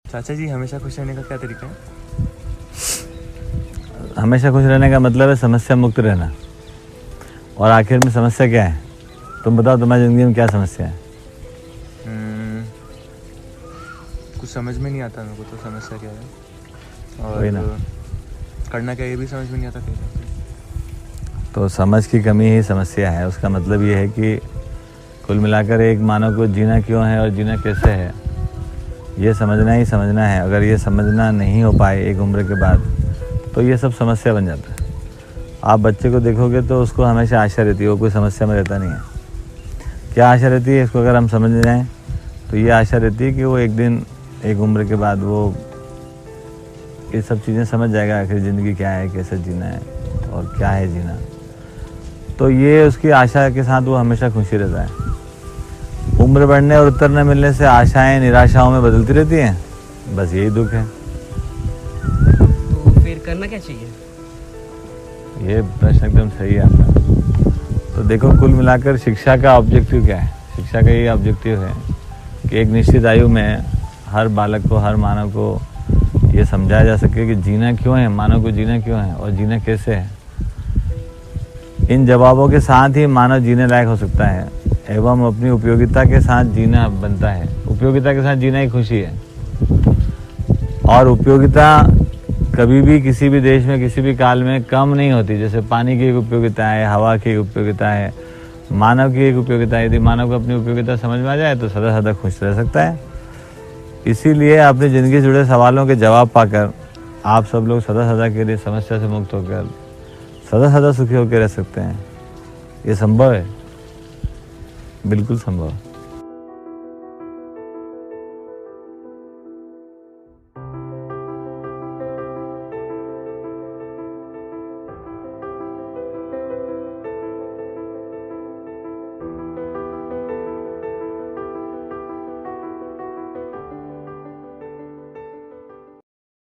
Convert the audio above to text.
चाचा जी, हमेशा खुश रहने का क्या तरीका है? हमेशा खुश रहने का मतलब है समस्या मुक्त रहना। और आखिर में समस्या क्या है? तुम बताओ, तुम्हारी ज़िंदगी में क्या समस्या है? कुछ समझ में नहीं आता मेरे को, तो समस्या क्या है वही ना। और करना क्या ये भी समझ में नहीं आता कहीं। तो समझ की कमी ही समस्या है। उसका मतलब ये है कि कुल मिलाकर एक मानव को जीना क्यों है और जीना कैसे है, ये समझना ही समझना है। अगर ये समझना नहीं हो पाए एक उम्र के बाद, तो ये सब समस्या बन जाता है। आप बच्चे को देखोगे तो उसको हमेशा आशा रहती है, वो कोई समस्या में रहता नहीं है। क्या आशा रहती है, इसको अगर हम समझ जाएं तो ये आशा रहती है कि वो एक दिन, एक उम्र के बाद वो ये सब चीज़ें समझ जाएगा, आखिर ज़िंदगी क्या है, कैसे जीना है और क्या है जीना। तो ये उसकी आशा के साथ वो हमेशा खुशी रहता है। उम्र बढ़ने और उत्तर न मिलने से आशाएं निराशाओं में बदलती रहती हैं, बस यही दुख है। तो फिर करना क्या चाहिए? ये प्रश्न एकदम सही है आपका। तो देखो, कुल मिलाकर शिक्षा का ऑब्जेक्टिव क्या है? शिक्षा का ये ऑब्जेक्टिव है कि एक निश्चित आयु में हर बालक को, हर मानव को ये समझाया जा सके कि जीना क्यों है, मानव को जीना क्यों है और जीना कैसे है। इन जवाबों के साथ ही मानव जीने लायक हो सकता है एवं अपनी उपयोगिता के साथ जीना बनता है। उपयोगिता के साथ जीना ही खुशी है। और उपयोगिता कभी भी किसी भी देश में, किसी भी काल में कम नहीं होती। जैसे पानी की एक उपयोगिता है, हवा की एक उपयोगिता है, मानव की एक उपयोगिता है। यदि मानव को अपनी उपयोगिता समझ में आ जाए तो सदा सदा खुश रह सकता है। इसीलिए अपनी ज़िंदगी से जुड़े सवालों के जवाब पाकर आप सब लोग सदा सदा के लिए समस्या से मुक्त होकर सदा सदा सुखी होकर रह सकते हैं। ये संभव है, बिल्कुल संभव है।